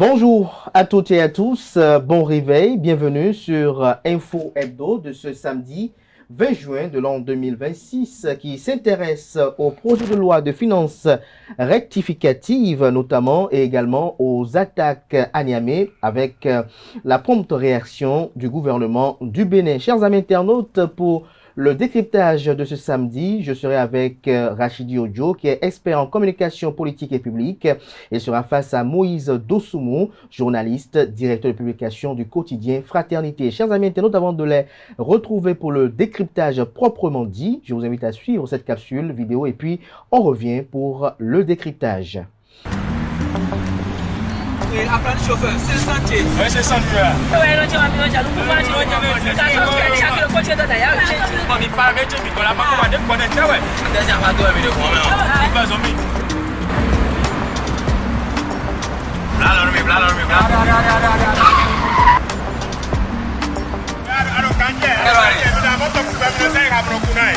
Bonjour à toutes et à tous, bon réveil, bienvenue sur Info Hebdo de ce samedi 20 juin de l'an 2026 qui s'intéresse au projet de loi de finances rectificative notamment et également aux attaques à Niamey avec la prompte réaction du gouvernement du Bénin. Chers amis internautes, pour le décryptage de ce samedi, je serai avec Rachidi Ojo, qui est expert en communication politique et publique. Il sera face à Moïse Dosoumou, journaliste, directeur de publication du quotidien Fraternité. Chers amis internautes, avant de les retrouver pour le décryptage proprement dit, je vous invite à suivre cette capsule vidéo et puis on revient pour le décryptage. Apprenti chauffeur, c'est le sentier. Oui, c'est le sentier. Oui, non, tu vas me dire, nous pouvons dire, chaque coach est d'ailleurs. On y parle, mais tu dis qu'on a pas commandé pour être là, ouais. Deuxième fois, mais de quoi, Il va zombie. Bla, alors, quand il y a, évidemment, ton gouvernement, c'est un brocounai.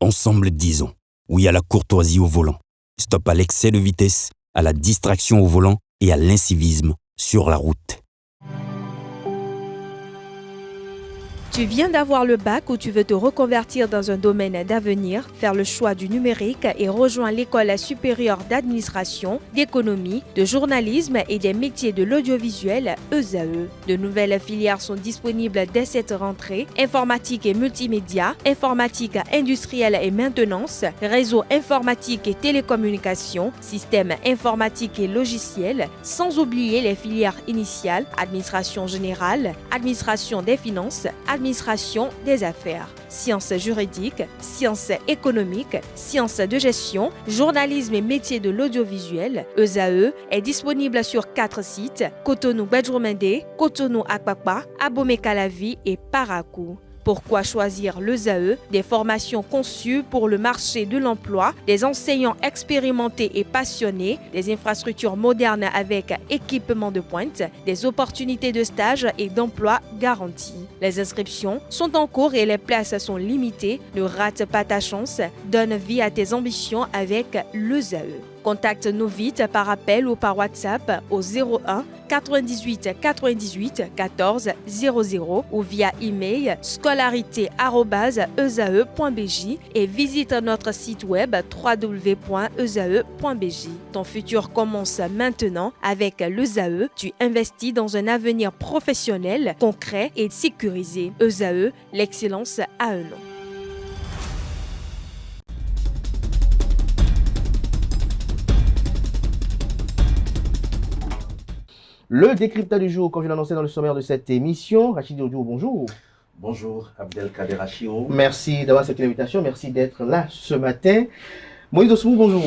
Ensemble, disons oui à la courtoisie au volant. Stop à l'excès de vitesse, à la distraction au volant et à l'incivisme sur la route. Tu viens d'avoir le bac ou tu veux te reconvertir dans un domaine d'avenir, faire le choix du numérique et rejoindre l'école supérieure d'administration, d'économie, de journalisme et des métiers de l'audiovisuel ESAE. De nouvelles filières sont disponibles dès cette rentrée: informatique et multimédia, informatique industrielle et maintenance, réseau informatique et télécommunications, système informatique et logiciel, sans oublier les filières initiales: administration générale, administration des finances, administration des affaires, sciences juridiques, sciences économiques, sciences de gestion, journalisme et métiers de l'audiovisuel. ESAE est disponible sur 4 sites: Cotonou-Badjoumendé, Cotonou-Akpakpa, Abomey-Calavi et Parakou. Pourquoi choisir l'ESAE? Des formations conçues pour le marché de l'emploi, des enseignants expérimentés et passionnés, des infrastructures modernes avec équipement de pointe, des opportunités de stage et d'emploi garanties. Les inscriptions sont en cours et les places sont limitées. Ne rate pas ta chance, donne vie à tes ambitions avec l'ESAE. Contacte-nous vite par appel ou par WhatsApp au 01 98 98 14 00 ou via email scolarité@esae.bj et visite notre site web www.esae.bj. Ton futur commence maintenant avec l'ESAE. Tu investis dans un avenir professionnel, concret et sécurisé. ESAE, l'excellence à un nom. Le décryptage du jour, comme je l'ai annoncé dans le sommaire de cette émission. Rachidi Ojo, bonjour. Bonjour, Abdelkader Achio. Merci d'avoir accepté l'invitation, merci d'être là ce matin. Moïse Dosoumou, bonjour.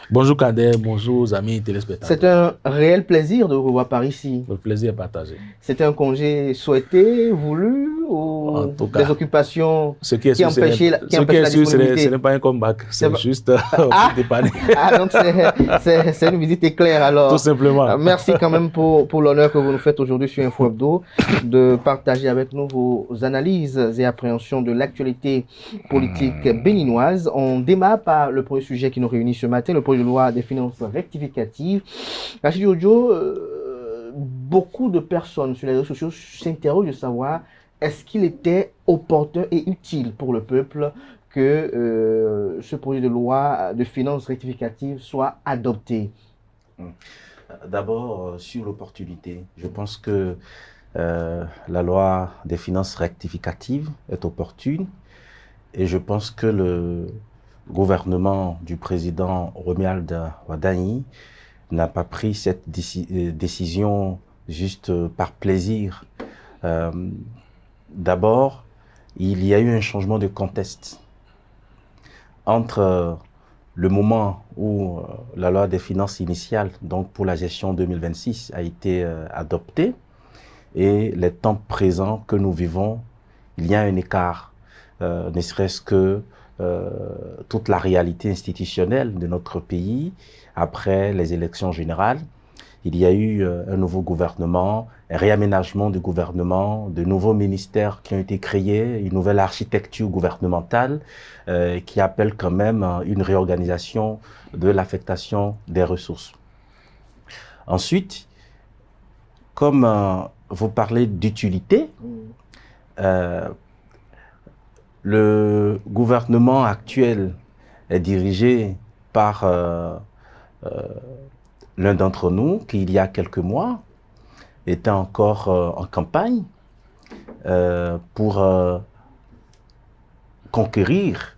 Bonjour Kader, bonjour amis téléspectateurs. C'est un réel plaisir de vous revoir par ici. Le plaisir est partagé. C'était un congé souhaité, voulu, ou en tout cas, des occupations ce qui est sûr, empêchaient la disponibilité? Ce n'est pas un comeback, c'est juste dépanner. Donc c'est une visite éclair alors. Tout simplement. Merci quand même pour l'honneur que vous nous faites aujourd'hui sur Info Hebdo de partager avec nous vos analyses et appréhensions de l'actualité politique béninoise. On démarre par le premier sujet qui nous réunit ce matin, le projet de loi des finances rectificatives. Rachidi Ojo, beaucoup de personnes sur les réseaux sociaux s'interrogent de savoir est-ce qu'il était opportun et utile pour le peuple que ce projet de loi de finances rectificatives soit adopté. D'abord, sur l'opportunité, je pense que la loi des finances rectificatives est opportune et je pense que le gouvernement du président Romuald Wadani n'a pas pris cette décision juste par plaisir. D'abord, il y a eu un changement de contexte entre le moment où la loi des finances initiales, donc pour la gestion 2026, a été adoptée et les temps présents que nous vivons, il y a un écart. ne serait-ce que toute la réalité institutionnelle de notre pays après les élections générales. Il y a eu un nouveau gouvernement, un réaménagement du gouvernement, de nouveaux ministères qui ont été créés, une nouvelle architecture gouvernementale qui appelle quand même une réorganisation de l'affectation des ressources. Ensuite, comme vous parlez d'utilité, le gouvernement actuel est dirigé par l'un d'entre nous qui, il y a quelques mois, était encore en campagne pour conquérir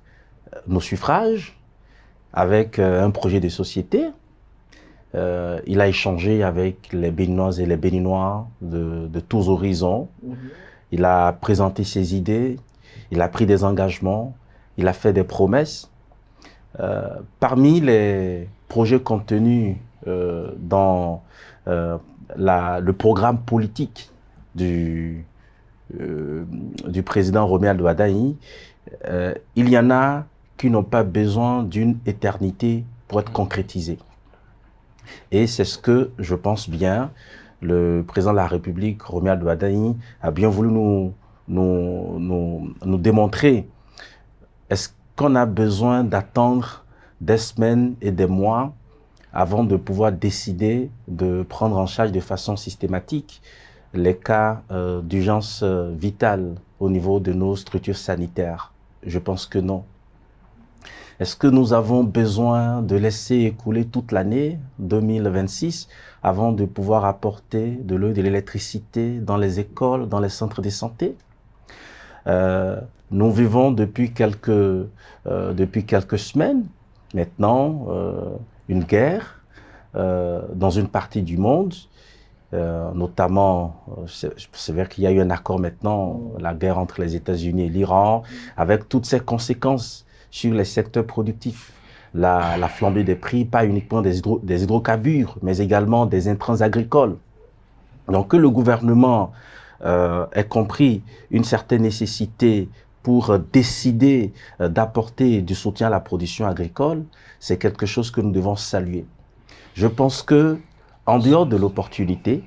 nos suffrages avec un projet de société. Il a échangé avec les Béninoises et les Béninois de tous horizons. Il a présenté ses idées, il a pris des engagements, il a fait des promesses. Parmi les projets contenus dans le programme politique du président Romuald Wardani, il y en a qui n'ont pas besoin d'une éternité pour être concrétisés. Et c'est ce que je pense bien, le président de la République, Romuald Wardani, a bien voulu nous démontrer. Est-ce qu'on a besoin d'attendre des semaines et des mois avant de pouvoir décider de prendre en charge de façon systématique les cas d'urgence vitale au niveau de nos structures sanitaires? Je pense que non. Est-ce que nous avons besoin de laisser écouler toute l'année 2026 avant de pouvoir apporter de l'eau et de l'électricité dans les écoles, dans les centres de santé? Nous vivons depuis quelques semaines maintenant une guerre dans une partie du monde, notamment, c'est vrai qu'il y a eu un accord maintenant, la guerre entre les États-Unis et l'Iran, avec toutes ses conséquences sur les secteurs productifs, la flambée des prix, pas uniquement des hydrocarbures, mais également des intrants agricoles. Donc que le gouvernement ait compris une certaine nécessité pour décider d'apporter du soutien à la production agricole, c'est quelque chose que nous devons saluer. Je pense que, en dehors de l'opportunité,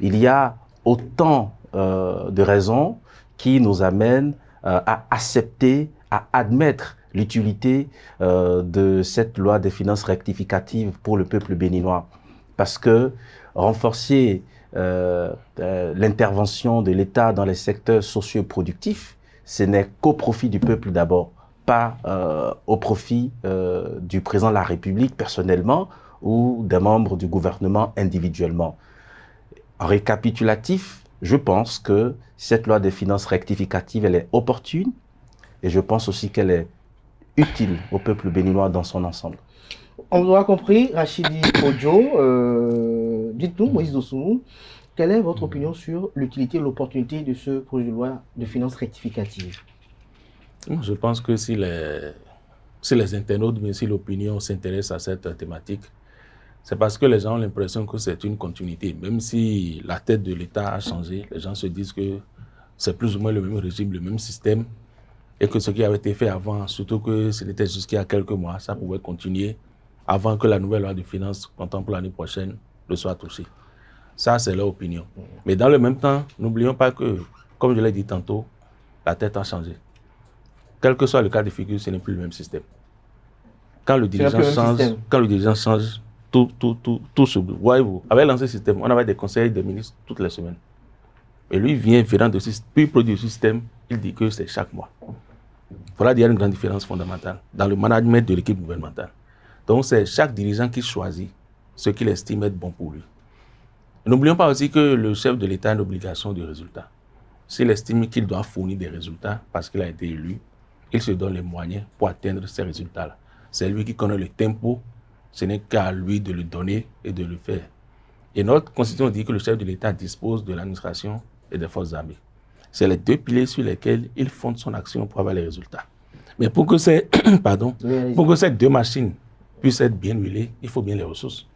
il y a autant de raisons qui nous amènent à accepter, à admettre l'utilité de cette loi des finances rectificatives pour le peuple béninois. Parce que renforcer l'intervention de l'État dans les secteurs socio-productifs, ce n'est qu'au profit du peuple d'abord, pas au profit du président de la République personnellement ou des membres du gouvernement individuellement. En récapitulatif, je pense que cette loi des finances rectificatives, elle est opportune et je pense aussi qu'elle est utile au peuple béninois dans son ensemble. On aura compris, Rachidi Odjo, dites-nous, Moïse Dossou, quelle est votre opinion sur l'utilité et l'opportunité de ce projet de loi de finances rectificative? Je pense que si les internautes, mais si l'opinion s'intéresse à cette thématique, c'est parce que les gens ont l'impression que c'est une continuité. Même si la tête de l'État a changé, les gens se disent que c'est plus ou moins le même régime, le même système, et que ce qui avait été fait avant, surtout que c'était jusqu'il y a quelques mois, ça pouvait continuer avant que la nouvelle loi de finances comptant pour l'année prochaine ne soit touchée. Ça, c'est leur opinion. Mais dans le même temps, n'oublions pas que, comme je l'ai dit tantôt, la tête a changé. Quel que soit le cas de figure, ce n'est plus le même système. Quand le dirigeant change, tout se bouge. Voyez-vous, avec l'ancien système, on avait des conseils des ministres toutes les semaines. Et lui vient, puis produit le système, il dit que c'est chaque mois. Voilà, il y a une grande différence fondamentale dans le management de l'équipe gouvernementale. Donc, c'est chaque dirigeant qui choisit ce qu'il estime être bon pour lui. N'oublions pas aussi que le chef de l'État a une obligation de résultat. S'il estime qu'il doit fournir des résultats parce qu'il a été élu, il se donne les moyens pour atteindre ces résultats-là. C'est lui qui connaît le tempo, ce n'est qu'à lui de le donner et de le faire. Et notre constitution dit que le chef de l'État dispose de l'administration et des forces armées. C'est les deux piliers sur lesquels il fonde son action pour avoir les résultats. Mais pour que ces, pour que ces deux machines puissent être bien huilées, il faut bien les ressources.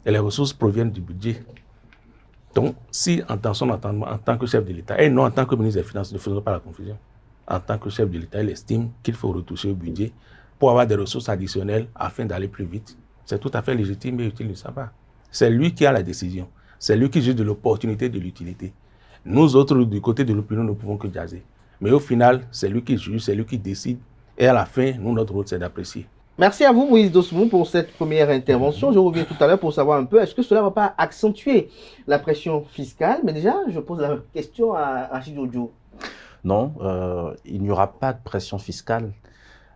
Et les ressources proviennent du budget. Donc, si en tant que chef de l'État et non en tant que ministre des Finances, ne faisons pas la confusion. en tant que chef de l'État, il estime qu'il faut retoucher au budget pour avoir des ressources additionnelles afin d'aller plus vite. C'est tout à fait légitime et utile de sa part. C'est lui qui a la décision. C'est lui qui juge de l'opportunité, de l'utilité. Nous autres, du côté de l'opinion, ne pouvons que jaser. Mais au final, c'est lui qui juge, c'est lui qui décide. Et à la fin, nous, notre rôle, c'est d'apprécier. Merci à vous, Moïse Dosmou, pour cette première intervention. Je reviens tout à l'heure pour savoir un peu, est-ce que cela ne va pas accentuer la pression fiscale? Mais déjà, je pose la question à Rachid Ojo. Non, il n'y aura pas de pression fiscale,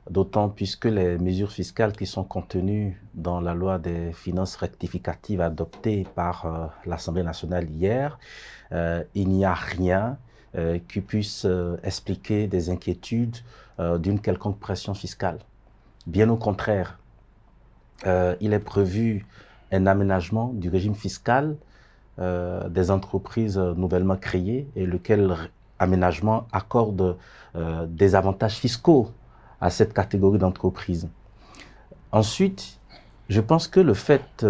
d'autant puisque les mesures fiscales qui sont contenues dans la loi des finances rectificatives adoptée par l'Assemblée nationale hier, il n'y a rien qui puisse expliquer des inquiétudes d'une quelconque pression fiscale. Bien au contraire, il est prévu un aménagement du régime fiscal des entreprises nouvellement créées et lequel aménagement accorde des avantages fiscaux à cette catégorie d'entreprises. Ensuite, je pense que le fait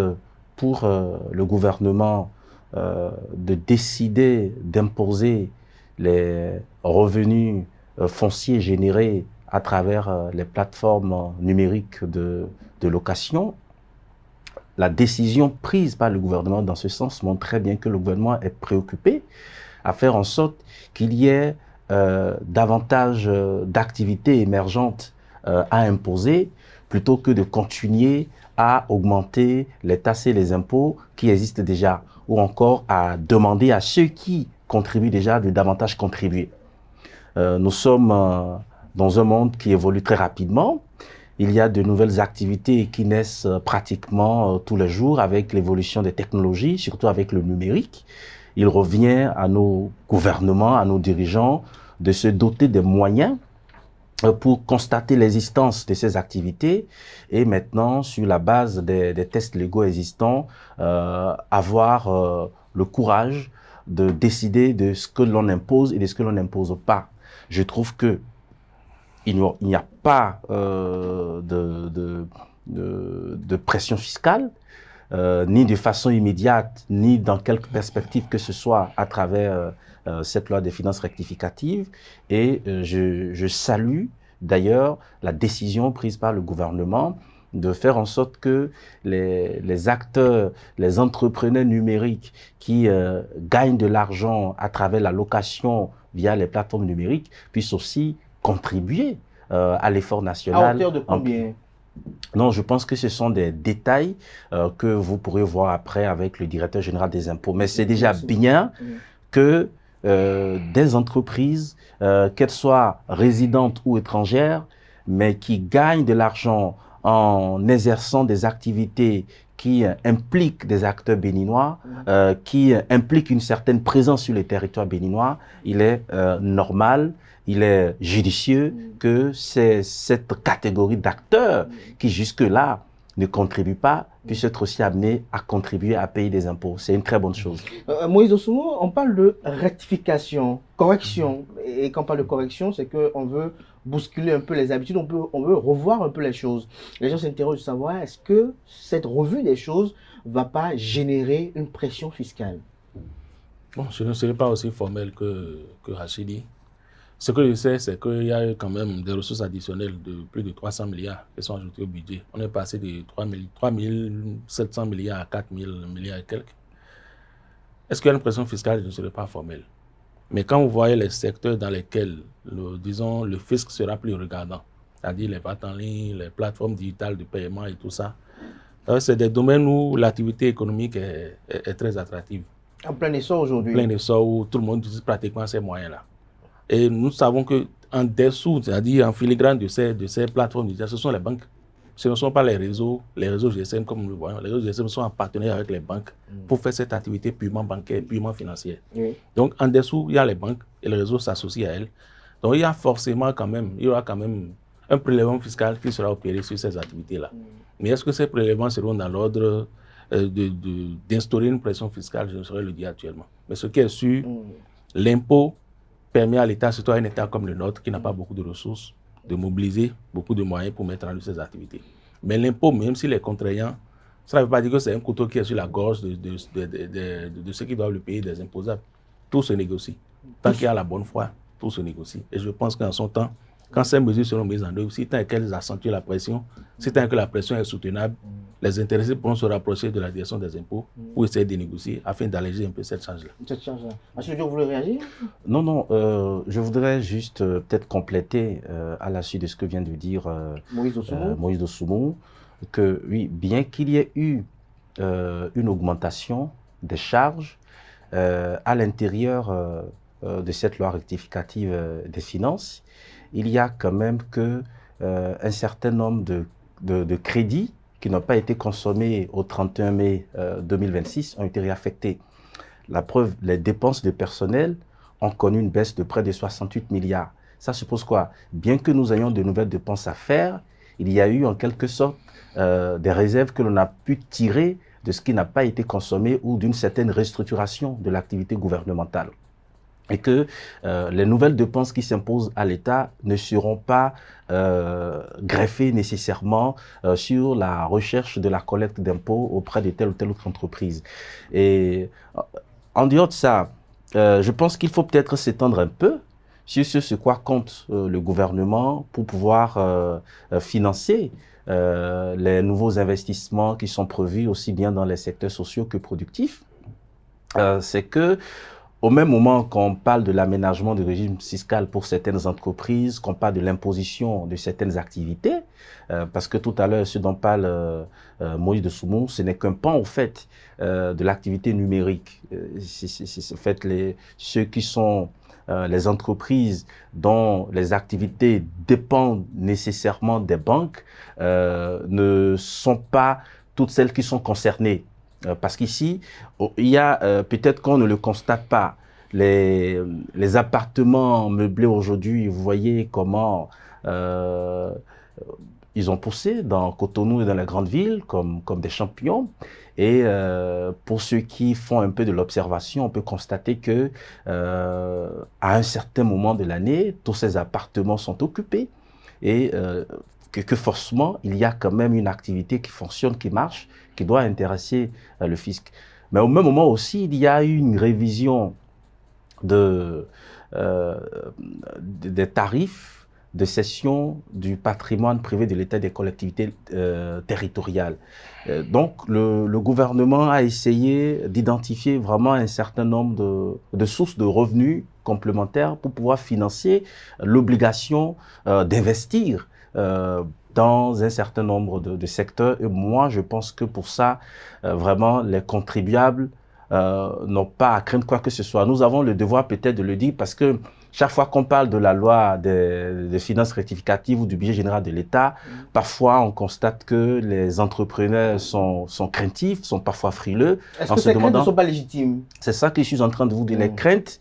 pour le gouvernement de décider d'imposer les revenus fonciers générés à travers les plateformes numériques de location, la décision prise par le gouvernement dans ce sens montre très bien que le gouvernement est préoccupé à faire en sorte qu'il y ait davantage d'activités émergentes à imposer plutôt que de continuer à augmenter les taxes et les impôts qui existent déjà ou encore à demander à ceux qui contribuent déjà de davantage contribuer. Nous sommes dans un monde qui évolue très rapidement. Il y a de nouvelles activités qui naissent pratiquement tous les jours avec l'évolution des technologies, surtout avec le numérique. Il revient à nos gouvernements, à nos dirigeants, de se doter des moyens pour constater l'existence de ces activités et maintenant, sur la base des tests légaux existants, avoir le courage de décider de ce que l'on impose et de ce que l'on n'impose pas. Je trouve que il n'y a pas de pression fiscale, ni de façon immédiate, ni dans quelque perspective que ce soit à travers cette loi des finances rectificatives. Et je salue d'ailleurs la décision prise par le gouvernement de faire en sorte que les acteurs, les entrepreneurs numériques qui gagnent de l'argent à travers la location via les plateformes numériques puissent aussi contribuer à l'effort national. À hauteur de combien? Non, je pense que ce sont des détails que vous pourrez voir après avec le directeur général des impôts. Mais c'est déjà bien que des entreprises, qu'elles soient résidentes ou étrangères, mais qui gagnent de l'argent en exerçant des activités qui impliquent des acteurs béninois, qui impliquent une certaine présence sur le territoire béninois, il est normal, il est judicieux que cette catégorie d'acteurs qui jusque-là ne contribuent pas puisse être aussi amenée à contribuer à payer des impôts. C'est une très bonne chose. Moïse Dosmou, on parle de rectification, correction. Et quand on parle de correction, c'est qu'on veut bousculer un peu les habitudes, on veut revoir un peu les choses. Les gens s'interrogent de savoir, est-ce que cette revue des choses ne va pas générer une pression fiscale? Bon, je ne serai pas aussi formel que Rachidi. Ce que je sais, c'est qu'il y a quand même des ressources additionnelles de plus de 300 milliards qui sont ajoutées au budget. On est passé de 3 700 milliards à 4 000 milliards et quelques. Est-ce qu'il y a une pression fiscale? Je ne serai pas formel. Mais quand vous voyez les secteurs dans lesquels, disons, le fisc sera plus regardant, c'est-à-dire les ventes en ligne, les plateformes digitales de paiement et tout ça, c'est des domaines où l'activité économique est très attractive. En plein essor aujourd'hui. En plein essor où tout le monde utilise pratiquement ces moyens-là. Et nous savons qu'en dessous, c'est-à-dire en filigrane de ces plateformes digitales, ce sont les banques. Ce ne sont pas les réseaux GSM comme nous le voyons. Les réseaux GSM sont en partenariat avec les banques pour faire cette activité purement bancaire, purement financière. Oui. Donc en dessous, il y a les banques et le réseau s'associe à elles. Donc il y aura quand même un prélèvement fiscal qui sera opéré sur ces activités-là. Mais est-ce que ces prélèvements seront dans l'ordre d'instaurer une pression fiscale? Je ne saurais le dire actuellement. Mais ce qui est sûr, l'impôt permet à l'État, surtout à un État comme le nôtre, qui n'a pas beaucoup de ressources, de mobiliser beaucoup de moyens pour mettre en œuvre ces activités. Mais l'impôt, même s'il est contraignant, ça ne veut pas dire que c'est un couteau qui est sur la gorge de ceux qui doivent le payer des imposables. Tout se négocie. Tant qu'il y a la bonne foi, tout se négocie. Et je pense qu'en son temps, quand ces mesures seront mises en œuvre, si tant qu'elles accentuent la pression, si tant que la pression est soutenable, les intéressés pourront se rapprocher de la direction des impôts pour essayer de négocier afin d'alléger un peu cette charge-là. Cette charge-là. Monsieur Diop, vous voulez réagir? Non, je voudrais juste peut-être compléter à la suite de ce que vient de dire Moïse Dosunmu, que oui, bien qu'il y ait eu une augmentation des charges à l'intérieur de cette loi rectificative des finances, il y a quand même que un certain nombre de crédits qui n'ont pas été consommés au 31 mai 2026 ont été réaffectés. La preuve, les dépenses de personnel ont connu une baisse de près de 68 milliards. Ça suppose quoi? Bien que nous ayons de nouvelles dépenses à faire, il y a eu en quelque sorte des réserves que l'on a pu tirer de ce qui n'a pas été consommé ou d'une certaine restructuration de l'activité gouvernementale. Et que les nouvelles dépenses qui s'imposent à l'État ne seront pas greffées nécessairement sur la recherche de la collecte d'impôts auprès de telle ou telle autre entreprise. Et en dehors de ça, je pense qu'il faut peut-être s'étendre un peu sur ce quoi compte le gouvernement pour pouvoir financer les nouveaux investissements qui sont prévus aussi bien dans les secteurs sociaux que productifs. C'est que au même moment qu'on parle de l'aménagement du régime fiscal pour certaines entreprises, qu'on parle de l'imposition de certaines activités, parce que tout à l'heure, ce dont parle Moïse Dosunmu, ce n'est qu'un pan, au fait, de l'activité numérique. C'est en fait ceux qui sont les entreprises dont les activités dépendent nécessairement des banques ne sont pas toutes celles qui sont concernées. Parce qu'ici, il y a, peut-être qu'on ne le constate pas, les appartements meublés aujourd'hui, vous voyez comment ils ont poussé dans Cotonou et dans la grande ville comme des champions. Et pour ceux qui font un peu de l'observation, on peut constater que à un certain moment de l'année, tous ces appartements sont occupés et que forcément, il y a quand même une activité qui fonctionne, qui marche, qui doit intéresser le fisc. Mais au même moment aussi, il y a eu une révision des tarifs de cession du patrimoine privé de l'État et des collectivités territoriales. Donc, le gouvernement a essayé d'identifier vraiment un certain nombre de sources de revenus complémentaires pour pouvoir financer l'obligation d'investir dans un certain nombre de secteurs. Et moi, je pense que pour ça, vraiment, les contribuables n'ont pas à craindre quoi que ce soit. Nous avons le devoir peut-être de le dire parce que chaque fois qu'on parle de la loi des finances rectificatives ou du budget général de l'État, parfois on constate que les entrepreneurs sont craintifs, sont parfois frileux. Est-ce que ces craintes ne sont pas légitimes? C'est ça que je suis en train de vous dire. Les craintes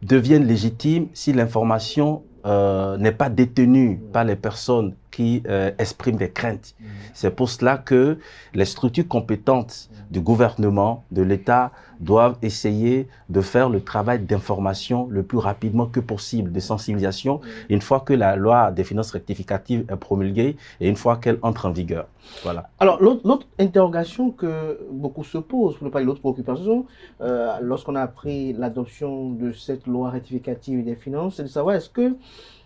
deviennent légitimes si l'information n'est pas détenue par les personnes qui expriment des craintes. C'est pour cela que les structures compétentes du gouvernement, de l'État, doivent essayer de faire le travail d'information le plus rapidement que possible, de sensibilisation, une fois que la loi des finances rectificatives est promulguée et une fois qu'elle entre en vigueur. Voilà. Alors, l'autre interrogation que beaucoup se posent, pour ne pas dire l'autre préoccupation, lorsqu'on a appris l'adoption de cette loi rectificative des finances, c'est de savoir est-ce que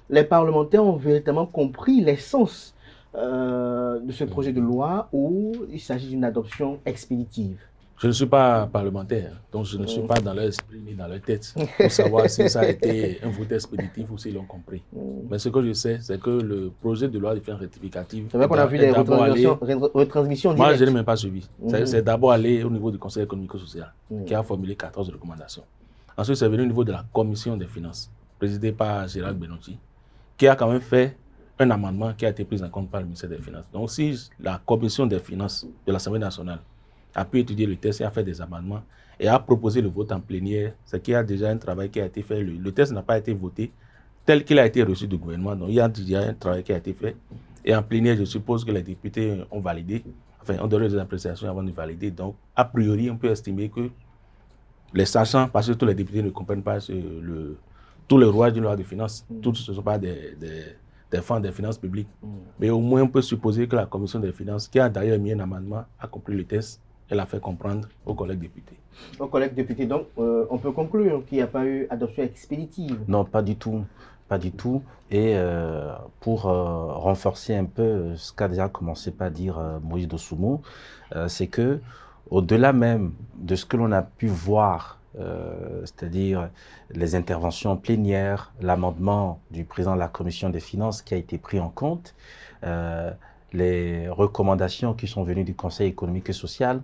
les parlementaires ont véritablement compris l'essence de ce projet de loi ou il s'agit d'une adoption expéditive? Je ne suis pas parlementaire, donc je ne suis pas dans leur esprit ni dans leur tête pour savoir si ça a été un vote expéditif ou s'ils l'ont compris. Mais ce que je sais, c'est que le projet de loi de finances rectificative... C'est vrai qu'on a vu des retransmissions directes. Moi, je n'ai même pas suivi. C'est d'abord allé au niveau du Conseil économique et social, qui a formulé 14 recommandations. Ensuite, c'est venu au niveau de la Commission des finances, présidée par Gérald Benoît, qui a quand même fait un amendement qui a été pris en compte par le ministère des Finances. Donc, si la Commission des finances de l'Assemblée nationale a pu étudier le texte et a fait des amendements et a proposé le vote en plénière, c'est qu'il y a déjà un travail qui a été fait. Le texte n'a pas été voté tel qu'il a été reçu du gouvernement. Donc, il y a déjà un travail qui a été fait. Et en plénière, je suppose que les députés ont validé. Enfin, on donne des appréciations avant de valider. Donc, a priori, on peut estimer que les sachants, parce que tous les députés ne comprennent pas tous les rouages d'une loi de finances, tous ne sont pas des fonds des finances publiques. Mais au moins, on peut supposer que la Commission des finances, qui a d'ailleurs mis un amendement, a compris le texte elle a fait comprendre aux collègues députés. Aux collègues députés, donc on peut conclure qu'il n'y a pas eu adoption expéditive. Non, pas du tout. Pas du tout. Et pour renforcer un peu ce qu'a déjà commencé par dire Moïse Dossoumo, c'est que au-delà même de ce que l'on a pu voir, c'est-à-dire les interventions plénières, l'amendement du président de la Commission des finances qui a été pris en compte, les recommandations qui sont venues du Conseil économique et social,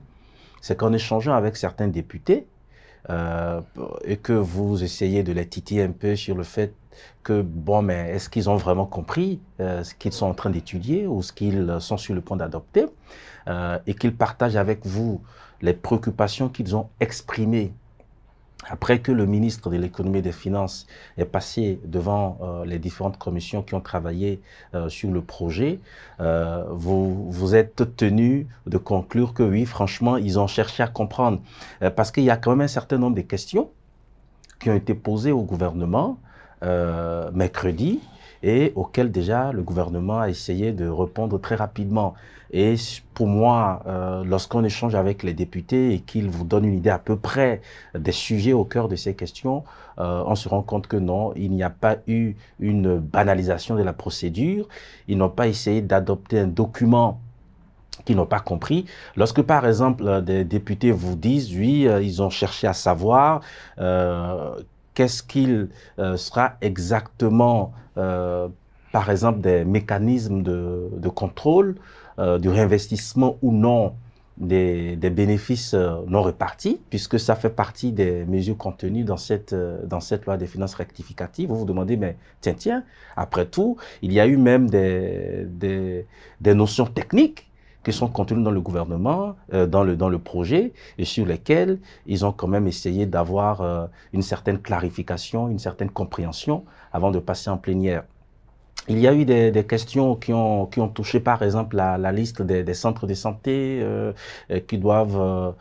c'est qu'en échangeant avec certains députés, et que vous essayez de les titiller un peu sur le fait que, bon, mais est-ce qu'ils ont vraiment compris ce qu'ils sont en train d'étudier ou ce qu'ils sont sur le point d'adopter, et qu'ils partagent avec vous les préoccupations qu'ils ont exprimées après que le ministre de l'économie et des finances est passé devant les différentes commissions qui ont travaillé sur le projet, vous êtes tenu de conclure que oui, franchement, ils ont cherché à comprendre. Parce qu'il y a quand même un certain nombre de questions qui ont été posées au gouvernement mercredi et auxquelles déjà le gouvernement a essayé de répondre très rapidement. Et pour moi, lorsqu'on échange avec les députés et qu'ils vous donnent une idée à peu près des sujets au cœur de ces questions, on se rend compte que non, il n'y a pas eu une banalisation de la procédure. Ils n'ont pas essayé d'adopter un document qu'ils n'ont pas compris. Lorsque, par exemple, des députés vous disent, oui, ils ont cherché à savoir qu'est-ce qu'il sera exactement, par exemple, des mécanismes de contrôle, du réinvestissement ou non des bénéfices non répartis, puisque ça fait partie des mesures contenues dans cette loi des finances rectificatives. Vous vous demandez, mais tiens, après tout, il y a eu même des notions techniques qui sont contenues dans le gouvernement, dans le projet, et sur lesquelles ils ont quand même essayé d'avoir une certaine clarification, une certaine compréhension avant de passer en plénière. Il y a eu des questions qui ont touché, par exemple, la liste des centres de santé qui doivent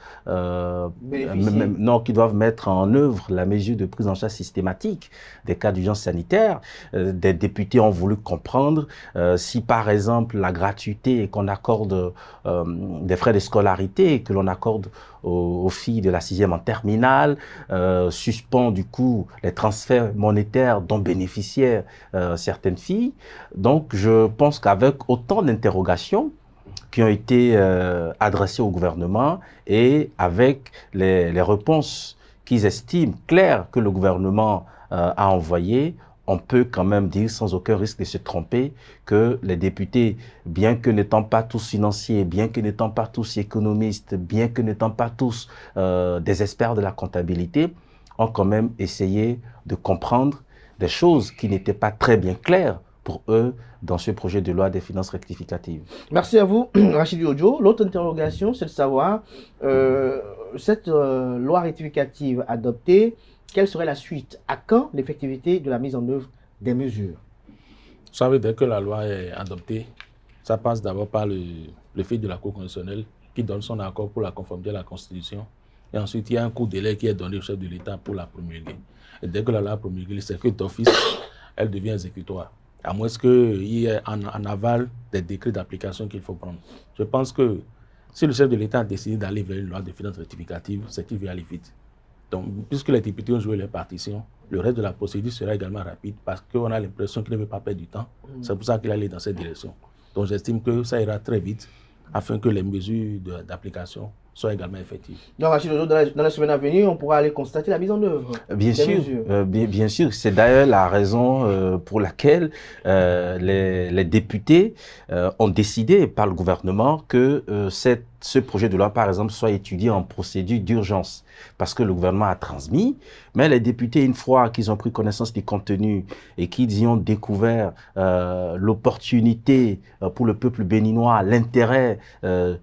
qui doivent mettre en œuvre la mesure de prise en charge systématique des cas d'urgence sanitaire. Des députés ont voulu comprendre si, par exemple, la gratuité qu'on accorde des frais de scolarité que l'on accorde aux filles de la 6e en terminale, suspend du coup les transferts monétaires dont bénéficiaient certaines filles. Donc je pense qu'avec autant d'interrogations qui ont été adressées au gouvernement et avec les réponses qu'ils estiment claires que le gouvernement a envoyées, on peut quand même dire sans aucun risque de se tromper que les députés, bien que n'étant pas tous financiers, bien que n'étant pas tous économistes, bien que n'étant pas tous des experts de la comptabilité, ont quand même essayé de comprendre des choses qui n'étaient pas très bien claires pour eux dans ce projet de loi des finances rectificatives. Merci à vous, Rachid Ojo. L'autre interrogation, c'est de savoir, cette loi rectificative adoptée, quelle serait la suite? À quand l'effectivité de la mise en œuvre des mesures? Vous savez, dès que la loi est adoptée, ça passe d'abord par le fait de la Cour constitutionnelle qui donne son accord pour la conformité à la Constitution. Et ensuite, il y a un court délai qui est donné au chef de l'État pour la promulguer. Et dès que la loi est promulguée, c'est que d'office, elle devient exécutoire. À moins qu'il y ait en aval des décrets d'application qu'il faut prendre. Je pense que si le chef de l'État a décidé d'aller vers une loi de finances rectificative, c'est qu'il veut aller vite. Donc, puisque les députés ont joué les partitions, le reste de la procédure sera également rapide parce qu'on a l'impression qu'il ne veut pas perdre du temps. C'est pour ça qu'il allait dans cette direction. Donc, j'estime que ça ira très vite afin que les mesures d'application soient également effectives. Donc, Rachid Ojo, dans la semaine à venir, on pourra aller constater la mise en œuvre. Bien sûr, bien sûr. C'est d'ailleurs la raison pour laquelle les députés ont décidé par le gouvernement que ce projet de loi, par exemple, soit étudié en procédure d'urgence. Parce que le gouvernement a transmis, mais les députés, une fois qu'ils ont pris connaissance du contenu et qu'ils y ont découvert l'opportunité pour le peuple béninois, l'intérêt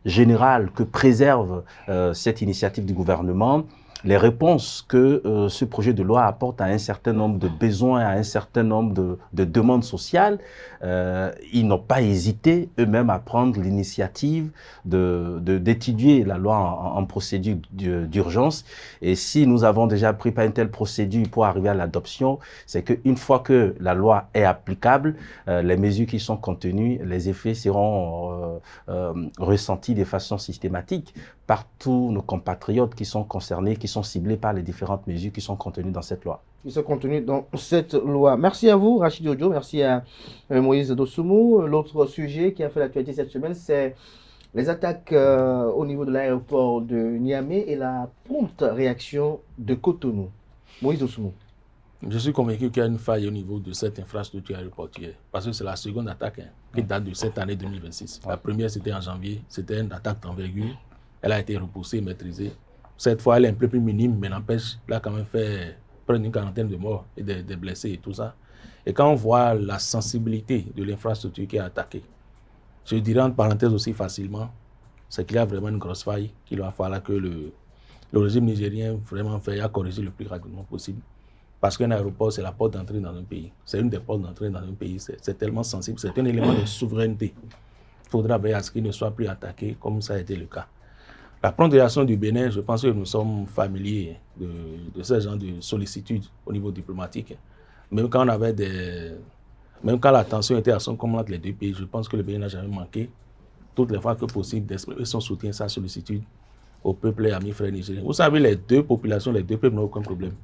général que préserve cette initiative du gouvernement, les réponses que ce projet de loi apporte à un certain nombre de besoins, à un certain nombre de demandes sociales, ils n'ont pas hésité eux-mêmes à prendre l'initiative d'étudier la loi en procédure d'urgence. Et si nous avons déjà pris par une telle procédure pour arriver à l'adoption, c'est qu'une fois que la loi est applicable, les mesures qui sont contenues, les effets seront ressentis de façon systématique par tous nos compatriotes qui sont concernés, qui sont ciblés par les différentes mesures qui sont contenues dans cette loi. Qui sont contenues dans cette loi. Merci à vous, Rachid Ojo, merci à Moïse Dosoumou. L'autre sujet qui a fait l'actualité cette semaine, c'est les attaques au niveau de l'aéroport de Niamey et la prompte réaction de Cotonou. Moïse Dosoumou. Je suis convaincu qu'il y a une faille au niveau de cette infrastructure aéroportuaire, parce que c'est la seconde attaque qui date de cette année 2026. La première, c'était en janvier, c'était une attaque d'envergure. Elle a été repoussée, maîtrisée. Cette fois, elle est un peu plus minime, mais n'empêche, elle a quand même fait près d'une quarantaine de morts et des blessés et tout ça. Et quand on voit la sensibilité de l'infrastructure qui est attaquée, je dirais en parenthèse aussi facilement, c'est qu'il y a vraiment une grosse faille qu'il va falloir que le régime nigérien vraiment veille à corriger le plus rapidement possible. Parce qu'un aéroport, c'est la porte d'entrée dans un pays. C'est une des portes d'entrée dans un pays. C'est tellement sensible, c'est un élément de souveraineté. Il faudra veiller à ce qu'il ne soit plus attaqué comme ça a été le cas. La prompte réaction du Bénin, je pense que nous sommes familiers de ce genre de sollicitude au niveau diplomatique. Même quand la tension était à son comble entre les deux pays, je pense que le Bénin n'a jamais manqué, toutes les fois que possible, d'exprimer son soutien, sa sollicitude au peuple et amis frères nigériens. Vous savez, les deux populations, les deux peuples n'ont aucun problème.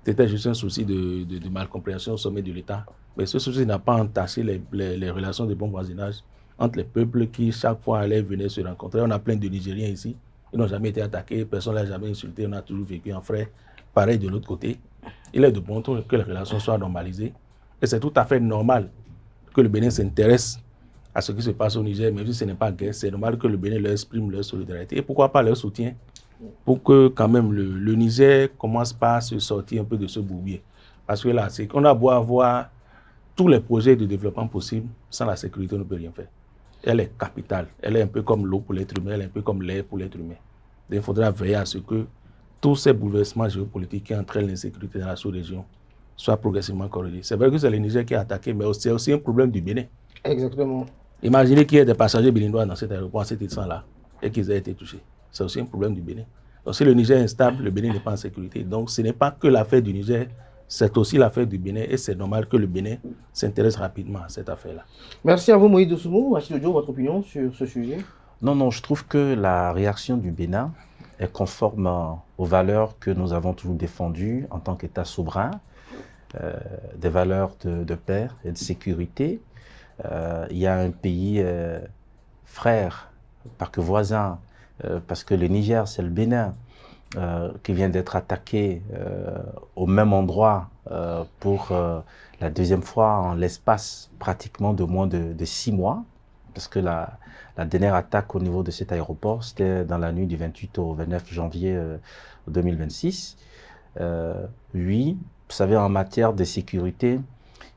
C'était juste un souci de malcompréhension au sommet de l'État. Mais ce souci n'a pas entaché les relations de bon voisinage entre les peuples qui, chaque fois, allaient venir se rencontrer. On a plein de Nigériens ici. Ils n'ont jamais été attaqués, personne ne les a jamais insulté. On a toujours vécu en frère. Pareil de l'autre côté. Il est de bon ton que les relations soient normalisées. Et c'est tout à fait normal que le Bénin s'intéresse à ce qui se passe au Niger, même si ce n'est pas guerre. C'est normal que le Bénin leur exprime leur solidarité. Et pourquoi pas leur soutien, pour que quand même le Niger commence par se sortir un peu de ce bourbier. Parce que là, c'est qu'on a beau avoir tous les projets de développement possibles, sans la sécurité, on ne peut rien faire. Elle est capitale. Elle est un peu comme l'eau pour l'être humain, elle est un peu comme l'air pour l'être humain. Donc, il faudra veiller à ce que tous ces bouleversements géopolitiques qui entraînent l'insécurité dans la sous-région soient progressivement corrigés. C'est vrai que c'est le Niger qui est attaqué, mais c'est aussi un problème du Bénin. Exactement. Imaginez qu'il y ait des passagers béninois dans cet aéroport, à cet instant-là, et qu'ils aient été touchés. C'est aussi un problème du Bénin. Donc, si le Niger est instable, le Bénin n'est pas en sécurité. Donc, ce n'est pas que l'affaire du Niger, c'est aussi l'affaire du Bénin et c'est normal que le Bénin s'intéresse rapidement à cette affaire-là. Merci à vous, Moïse Dosoumou. Rachid Ojo, votre opinion sur ce sujet? Non, je trouve que la réaction du Bénin est conforme aux valeurs que nous avons toujours défendues en tant qu'État souverain, des valeurs de paix et de sécurité. Il y a un pays frère, pas que voisin, parce que le Niger, c'est le Bénin, qui vient d'être attaqué au même endroit pour la deuxième fois en l'espace pratiquement de moins de 6 mois, parce que la dernière attaque au niveau de cet aéroport, c'était dans la nuit du 28 au 29 janvier 2026. Oui, vous savez, en matière de sécurité,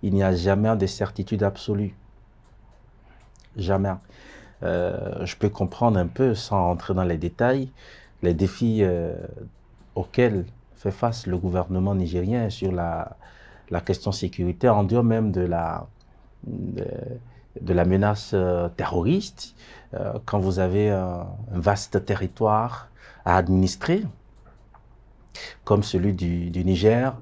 il n'y a jamais de certitude absolue. Jamais. Je peux comprendre un peu, sans rentrer dans les détails, les défis auxquels fait face le gouvernement nigérien sur la question sécuritaire, en dehors même de la menace terroriste, quand vous avez un vaste territoire à administrer, comme celui du Niger,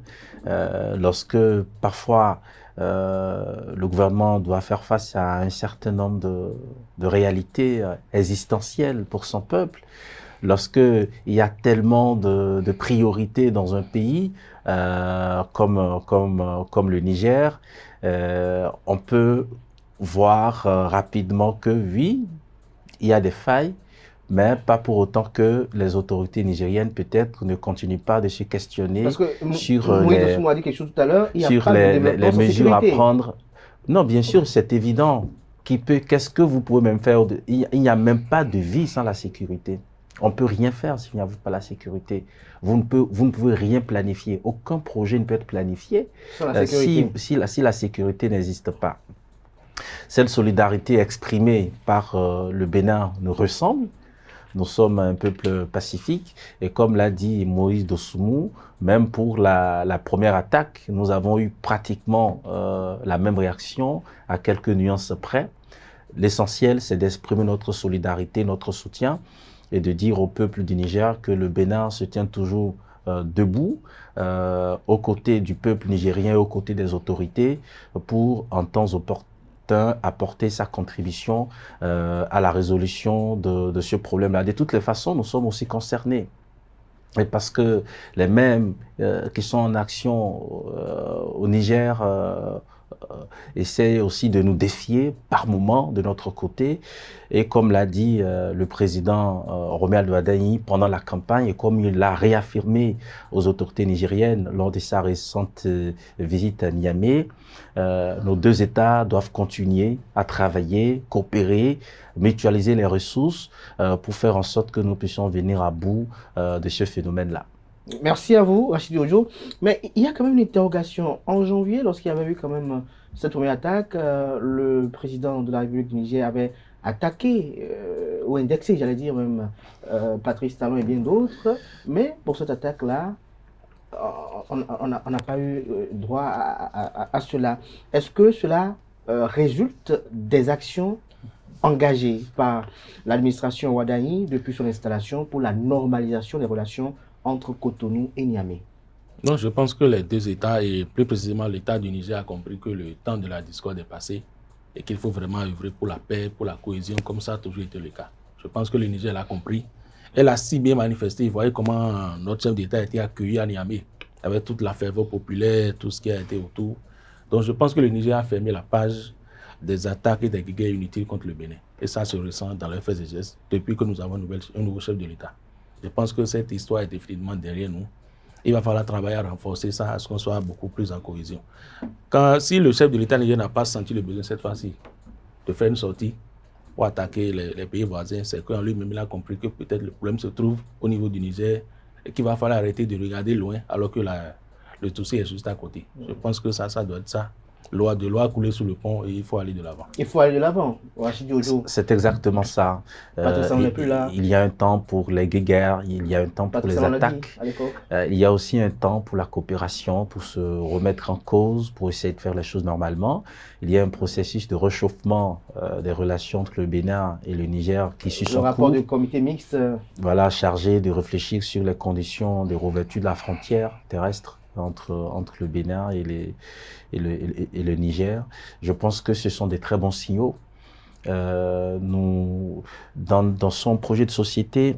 lorsque parfois le gouvernement doit faire face à un certain nombre de réalités existentielles pour son peuple, lorsqu'il y a tellement de priorités dans un pays comme le Niger, on peut voir rapidement que oui, il y a des failles, mais pas pour autant que les autorités nigériennes peut-être ne continuent pas de se questionner sur les mesures à prendre. Non, bien sûr, c'est évident. Qu'est-ce que vous pouvez même faire? Il n'y a même pas de vie sans la sécurité. On ne peut rien faire s'il n'y a pas la sécurité. Vous ne pouvez rien planifier. Aucun projet ne peut être planifié si la sécurité n'existe pas. Cette solidarité exprimée par le Bénin nous ressemble. Nous sommes un peuple pacifique et comme l'a dit Moïse Dossoumu, même pour la première attaque, nous avons eu pratiquement la même réaction à quelques nuances près. L'essentiel, c'est d'exprimer notre solidarité, notre soutien et de dire au peuple du Niger que le Bénin se tient toujours debout aux côtés du peuple nigérien et aux côtés des autorités pour, en temps opportun, apporter sa contribution à la résolution de ce problème-là. De toutes les façons, nous sommes aussi concernés. Et parce que les mêmes qui sont en action au Niger essaient aussi de nous défier par moment de notre côté. Et comme l'a dit le président Romuald Wadagni pendant la campagne, et comme il l'a réaffirmé aux autorités nigériennes lors de sa récente visite à Niamey, nos deux États doivent continuer à travailler, coopérer, mutualiser les ressources pour faire en sorte que nous puissions venir à bout de ce phénomène-là. Merci à vous, Rachid Ojo. Mais il y a quand même une interrogation. En janvier, lorsqu'il y avait eu quand même cette première attaque, le président de la République du Niger avait attaqué, ou indexé, j'allais dire même, Patrice Talon et bien d'autres. Mais pour cette attaque-là, on n'a pas eu droit à cela. Est-ce que cela résulte des actions engagées par l'administration Wadagni depuis son installation pour la normalisation des relations entre Cotonou et Niamey? Non, je pense que les deux États, et plus précisément l'État du Niger, a compris que le temps de la discorde est passé et qu'il faut vraiment œuvrer pour la paix, pour la cohésion, comme ça a toujours été le cas. Je pense que le Niger l'a compris. Elle a si bien manifesté. Vous voyez comment notre chef d'État a été accueilli à Niamey, avec toute la ferveur populaire, tout ce qui a été autour. Donc je pense que le Niger a fermé la page des attaques et des guerres inutiles contre le Bénin. Et ça se ressent dans leurs faits et gestes depuis que nous avons un nouveau chef de l'État. Je pense que cette histoire est définitivement derrière nous. Il va falloir travailler à renforcer ça, à ce qu'on soit beaucoup plus en cohésion. Si le chef de l'État nigérien n'a pas senti le besoin cette fois-ci de faire une sortie pour attaquer les pays voisins, c'est qu'en lui-même il a compris que peut-être le problème se trouve au niveau du Niger et qu'il va falloir arrêter de regarder loin alors que le souci est juste à côté. Je pense que ça doit être ça. De loi coulée sous le pont et il faut aller de l'avant. Il faut aller de l'avant, Rachid Ojo. C'est exactement ça. Il y a un temps pour les guerres, il y a un temps pour les attaques. Il y a aussi un temps pour la coopération, pour se remettre en cause, pour essayer de faire les choses normalement. Il y a un processus de réchauffement des relations entre le Bénin et le Niger qui suit son cours. Le rapport du comité mixte. Voilà, chargé de réfléchir sur les conditions de revêture de la frontière terrestre entre le Bénin et le Niger. Je pense que ce sont des très bons signaux. Dans son projet de société,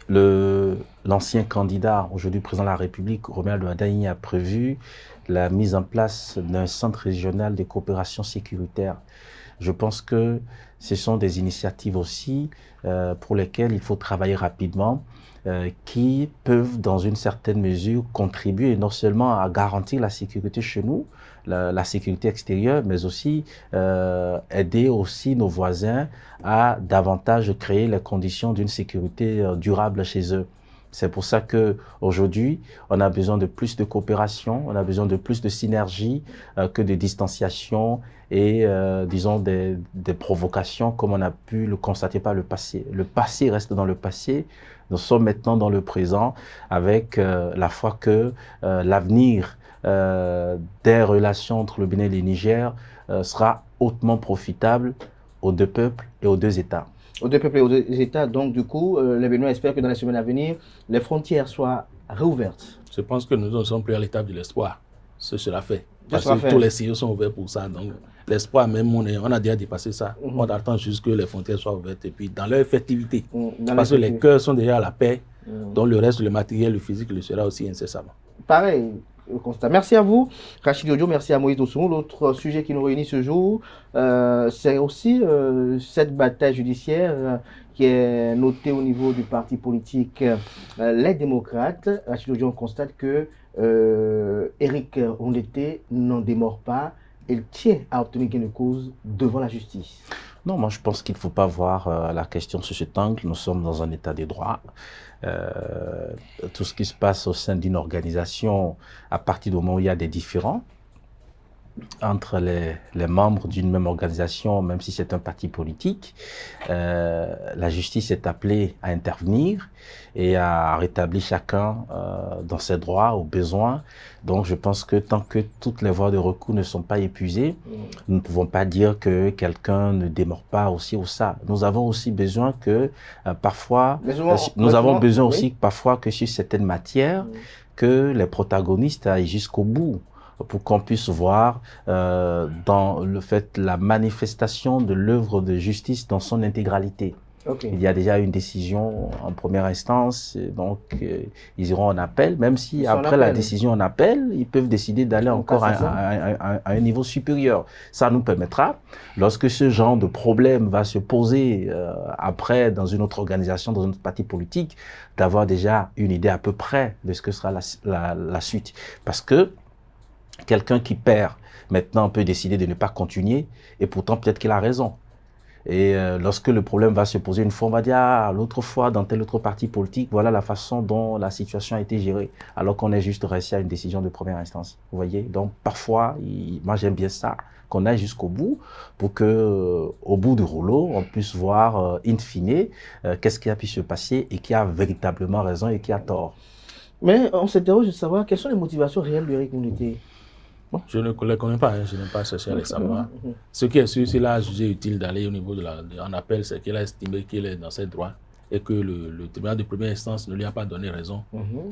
l'ancien candidat, aujourd'hui président de la République, Romuald Wadagni, a prévu la mise en place d'un centre régional de coopération sécuritaire. Je pense que ce sont des initiatives aussi pour lesquelles il faut travailler rapidement, qui peuvent dans une certaine mesure contribuer non seulement à garantir la sécurité chez nous, la sécurité extérieure, mais aussi aider aussi nos voisins à davantage créer les conditions d'une sécurité durable chez eux. C'est pour ça qu'aujourd'hui, on a besoin de plus de coopération, on a besoin de plus de synergie que de distanciation et, disons, des provocations comme on a pu le constater par le passé. Le passé reste dans le passé. Nous sommes maintenant dans le présent avec la foi que l'avenir des relations entre le Bénin et le Niger sera hautement profitable aux deux peuples et aux deux États. Aux deux peuples et aux deux États, donc du coup, les Béninois espèrent que dans les semaines à venir, les frontières soient réouvertes. Je pense que nous en sommes pris à l'étape de l'espoir. Ce sera fait. Parce que tous les signaux sont ouverts pour ça. Donc l'espoir, même, on a déjà dépassé ça. On attend juste que les frontières soient ouvertes et puis dans leur effectivité. Parce que les cœurs sont déjà à la paix. Donc le reste, le matériel, le physique, le sera aussi incessamment. Pareil. Constat. Merci à vous, Rachid Ojo, merci à Moïse Dossoumu. L'autre sujet qui nous réunit ce jour, c'est aussi cette bataille judiciaire qui est notée au niveau du parti politique Les Démocrates. Rachid Ojo, on constate que Éric Ondete n'en démord pas. Il tient à obtenir gain de cause devant la justice. Non, moi je pense qu'il ne faut pas voir la question sous cet angle. Nous sommes dans un état de droit. Tout ce qui se passe au sein d'une organisation, à partir du moment où il y a des différends, entre les membres d'une même organisation, même si c'est un parti politique. La justice est appelée à intervenir et à rétablir chacun dans ses droits, aux besoins. Donc je pense que tant que toutes les voies de recours ne sont pas épuisées, nous ne pouvons pas dire que quelqu'un ne démord pas aussi ou ça. Nous avons aussi besoin que parfois, nous avons besoin aussi parfois que sur certaines matières, que les protagonistes aillent jusqu'au bout, pour qu'on puisse voir dans le fait la manifestation de l'œuvre de justice dans son intégralité. Okay. Il y a déjà une décision en première instance, donc ils iront en appel, même si après la décision en appel, ils peuvent décider d'aller encore à un niveau supérieur. Ça nous permettra, lorsque ce genre de problème va se poser après dans une autre organisation, dans un autre parti politique, d'avoir déjà une idée à peu près de ce que sera la suite. Parce que quelqu'un qui perd maintenant peut décider de ne pas continuer, et pourtant peut-être qu'il a raison. Et lorsque le problème va se poser une fois, on va dire, ah, l'autre fois, dans tel autre parti politique, voilà la façon dont la situation a été gérée, alors qu'on est juste resté à une décision de première instance. Vous voyez? Donc, parfois, moi, j'aime bien ça, qu'on aille jusqu'au bout, pour que, au bout du rouleau, on puisse voir, in fine, qu'est-ce qui a pu se passer et qui a véritablement raison et qui a tort. Mais on s'interroge de savoir quelles sont les motivations réelles de Eric Munuté. Bon, je ne les connais pas, hein, je n'ai pas cherché à les savoir. Ce qui est sûr, s'il a jugé utile d'aller au niveau en appel, c'est qu'il a estimé qu'il est dans ses droits et que le tribunal de première instance ne lui a pas donné raison.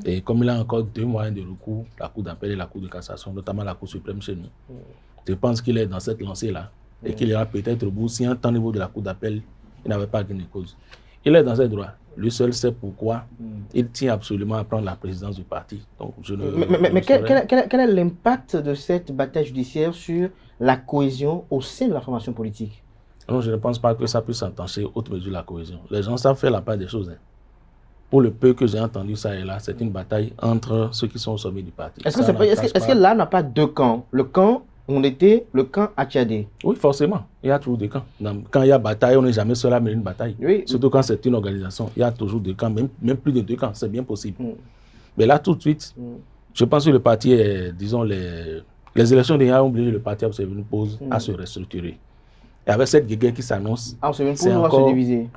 Et comme il a encore 2 moyens de recours, la Cour d'appel et la Cour de cassation, notamment la Cour suprême chez nous, je pense qu'il est dans cette lancée-là et qu'il ira peut-être au bout si un temps au niveau de la Cour d'appel, il n'avait pas gain de cause. Il est dans ses droits. Lui seul sait pourquoi il tient absolument à prendre la présidence du parti. Donc, mais quel est l'impact de cette bataille judiciaire sur la cohésion au sein de la formation politique? Non, je ne pense pas que ça puisse entacher haute mesure la cohésion. Les gens savent faire la part des choses. Hein. Pour le peu que j'ai entendu ça et là, c'est une bataille entre ceux qui sont au sommet du parti. Est-ce que là, on n'a pas 2 camps? Le camp on était le camp Attiadé. Oui, forcément. Il y a toujours des camps. Quand il y a bataille, on n'est jamais seul à mener une bataille. Oui. Surtout quand c'est une organisation. Il y a toujours des camps, même plus de 2 camps. C'est bien possible. Mais là, tout de suite, je pense que le parti est, disons, les élections déjà ont obligé le parti à une pause à se restructurer. Et avec cette guéguerre qui s'annonce, c'est encore... se diviser.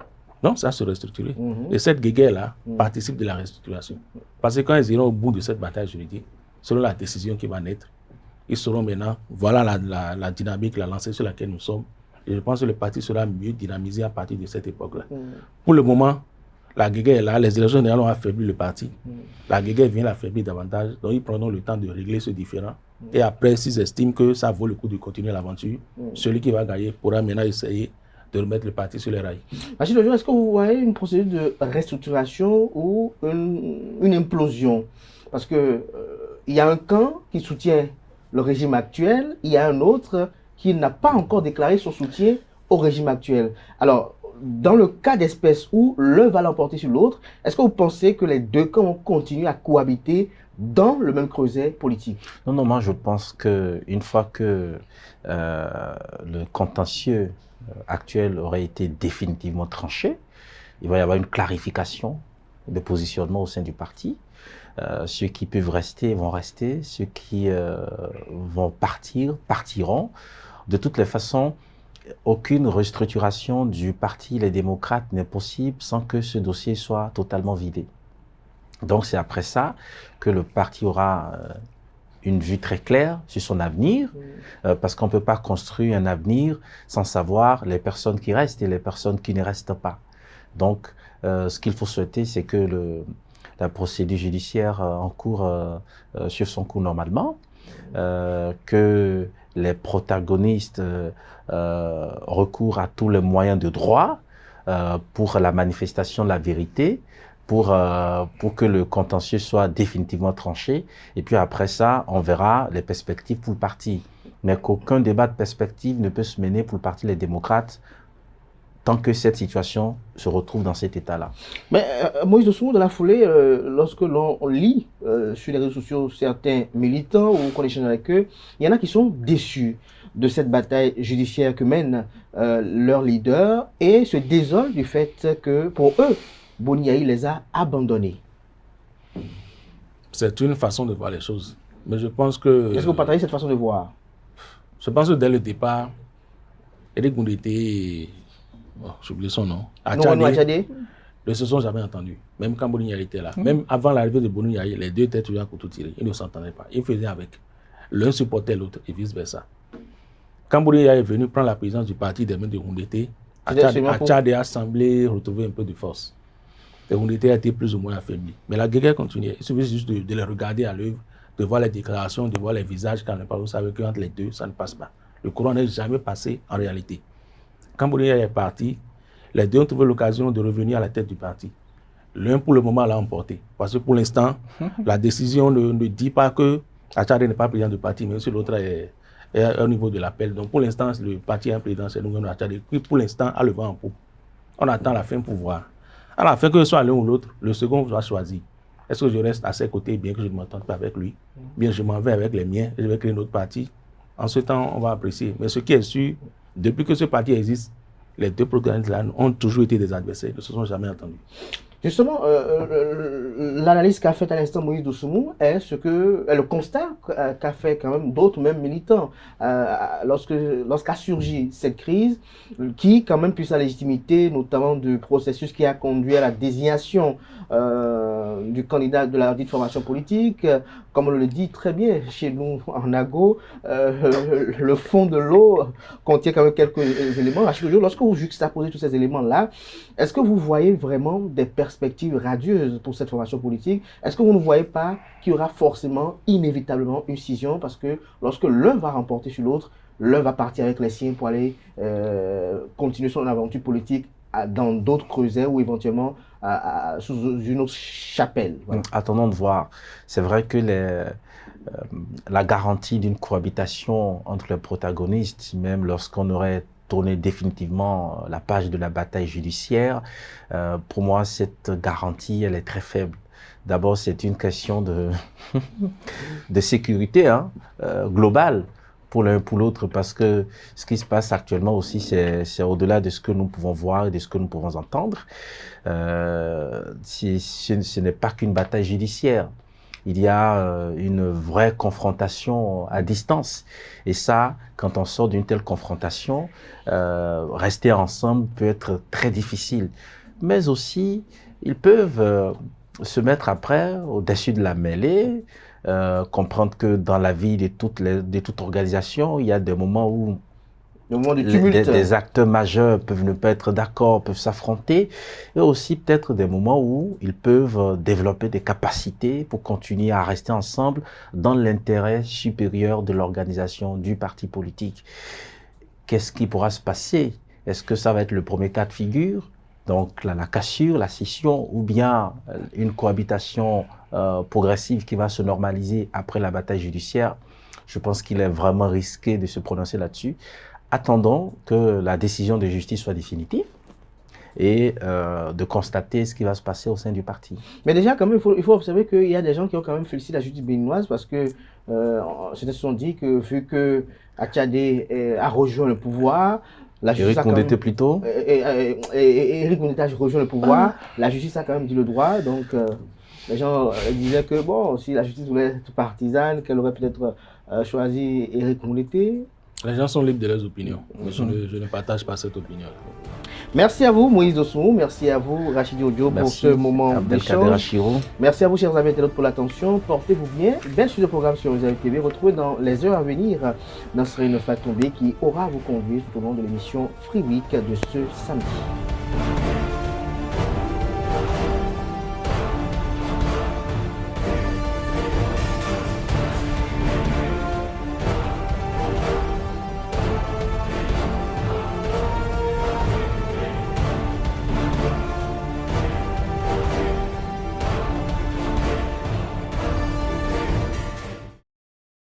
Non, ça se restructurer. Et cette guéguerre-là participe de la restructuration. Parce que quand ils iront au bout de cette bataille juridique, selon la décision qui va naître, ils sauront maintenant, voilà la dynamique, la lancée sur laquelle nous sommes. Et je pense que le parti sera mieux dynamisé à partir de cette époque-là. Pour le moment, la guéguerre est là, les élections générales ont affaibli le parti. La guéguerre vient l'affaiblir davantage, donc ils prendront le temps de régler ce différend. Et après, s'ils estiment que ça vaut le coup de continuer l'aventure, celui qui va gagner pourra maintenant essayer de remettre le parti sur les rails. Rachid Ojo, est-ce que vous voyez une procédure de restructuration ou une implosion? Parce que il y a un camp qui soutient le régime actuel, il y a un autre qui n'a pas encore déclaré son soutien au régime actuel. Alors, dans le cas d'espèce où l'un va l'emporter sur l'autre, est-ce que vous pensez que les 2 camps vont continuer à cohabiter dans le même creuset politique? Non, moi je pense qu'une fois que le contentieux actuel aurait été définitivement tranché, il va y avoir une clarification de positionnement au sein du parti. Ceux qui peuvent rester vont rester, ceux qui vont partir, partiront. De toutes les façons, aucune restructuration du parti Les Démocrates n'est possible sans que ce dossier soit totalement vidé. Donc c'est après ça que le parti aura une vue très claire sur son avenir, parce qu'on ne peut pas construire un avenir sans savoir les personnes qui restent et les personnes qui ne restent pas. Donc ce qu'il faut souhaiter, c'est que la procédure judiciaire en cours suive son cours normalement, que les protagonistes recourent à tous les moyens de droit pour la manifestation de la vérité, pour que le contentieux soit définitivement tranché. Et puis après ça, on verra les perspectives pour le parti. Mais qu'aucun débat de perspective ne peut se mener pour le parti Les Démocrates tant que cette situation se retrouve dans cet état-là. Mais Moïse Dosunmu, dans la foulée, lorsque l'on lit sur les réseaux sociaux certains militants ou qu'on échange avec eux, il y en a qui sont déçus de cette bataille judiciaire que mène leur leader et se désolent du fait que, pour eux, Boni-Yayi les a abandonnés. C'est une façon de voir les choses. Mais je pense que... Est-ce que vous partagez cette façon de voir? Je pense que dès le départ, Eric Ngoundété, j'ai oublié son nom, Achadé, ne se sont jamais entendus. Même quand Boni Yari était là. Même avant l'arrivée de Boni Yari, les deux étaient toujours à couteau tiré. Ils ne s'entendaient pas. Ils faisaient avec. L'un supportait l'autre et vice-versa. Quand Boni Yari est venu prendre la présidence du parti des mains de Ngoundété, Achadé a semblé retrouver un peu de force. Et Ngoundété a été plus ou moins affaibli. Mais la guerre continuait. Il suffit juste de les regarder à l'œuvre, de voir les déclarations, de voir les visages quand on parle. Vous savez qu'entre les deux, ça ne passe pas. Le courant n'est jamais passé en réalité. Quand Boni Yari est parti, les deux ont trouvé l'occasion de revenir à la tête du parti. L'un, pour le moment, l'a emporté. Parce que pour l'instant, la décision ne dit pas que Achadé n'est pas président du parti, mais aussi l'autre est au niveau de l'appel. Donc pour l'instant, le parti a un président, c'est nous, Achadé, qui pour l'instant a le vent en poupe. On attend la fin pour voir. À la fin, que ce soit l'un ou l'autre, le second va choisir. Est-ce que je reste à ses côtés, bien que je ne m'entende pas avec lui? Bien, je m'en vais avec les miens et je vais créer une autre parti. En ce temps, on va apprécier. Mais ce qui est sûr, depuis que ce parti existe, les deux protagonistes là ont toujours été des adversaires, ils ne se sont jamais entendus. Justement, l'analyse qu'a faite à l'instant Moïse Doussoumou est le constat qu'a fait quand même d'autres même militants lorsqu'a surgi cette crise, qui quand même puisse la légitimité, notamment du processus qui a conduit à la désignation du candidat de la dite formation politique. Comme on le dit très bien chez nous en Ago, le fond de l'eau contient quand même quelques éléments. À chaque jour, lorsque vous juxtaposez tous ces éléments-là, est-ce que vous voyez vraiment des perspectives radieuses pour cette formation politique? Est-ce que vous ne voyez pas qu'il y aura forcément, inévitablement, une scission? Parce que lorsque l'un va remporter sur l'autre, l'un va partir avec les siens pour aller continuer son aventure politique dans d'autres creusets ou éventuellement sous une autre chapelle. Voilà. Attendons de voir. C'est vrai que la garantie d'une cohabitation entre les protagonistes, même lorsqu'on aurait tourné définitivement la page de la bataille judiciaire, pour moi, cette garantie, elle est très faible. D'abord, c'est une question de sécurité globale pour l'un pour l'autre, parce que ce qui se passe actuellement aussi, c'est au-delà de ce que nous pouvons voir et de ce que nous pouvons entendre. Ce n'est pas qu'une bataille judiciaire. Il y a une vraie confrontation à distance. Et ça, quand on sort d'une telle confrontation, rester ensemble peut être très difficile. Mais aussi, ils peuvent se mettre après au-dessus de la mêlée, comprendre que dans la vie de toute organisation, il y a des moments où des acteurs majeurs peuvent ne pas être d'accord, peuvent s'affronter, et aussi peut-être des moments où ils peuvent développer des capacités pour continuer à rester ensemble dans l'intérêt supérieur de l'organisation, du parti politique. Qu'est-ce qui pourra se passer? Est-ce que ça va être le premier cas de figure? Donc la cassure, la scission, ou bien une cohabitation progressive qui va se normaliser après la bataille judiciaire? Je pense qu'il est vraiment risqué de se prononcer là-dessus. Attendons que la décision de justice soit définitive et de constater ce qui va se passer au sein du parti. Mais déjà, quand même, il faut observer qu'il y a des gens qui ont quand même félicité la justice béninoise parce que certains se sont dit que vu que Achadé a rejoint le pouvoir, la justice Eric Ngoundété plutôt. Eric Ngoundété a rejoint le pouvoir, la justice a quand même dit le droit, donc les gens disaient que bon, si la justice voulait être partisane, qu'elle aurait peut-être choisi Eric Ngoundété. Les gens sont libres de leurs opinions. Je ne partage pas cette opinion. Merci à vous, Moïse Doussoumou. Merci à vous, Rachidi Odio, pour ce moment d'échange. Merci à vous, chers amis internautes, pour l'attention. Portez-vous bien. Belle suite de programme sur Réserve TV. Retrouvez dans les heures à venir Nasrine Fatombé qui aura à vous conduire tout au long de l'émission Free Week de ce samedi.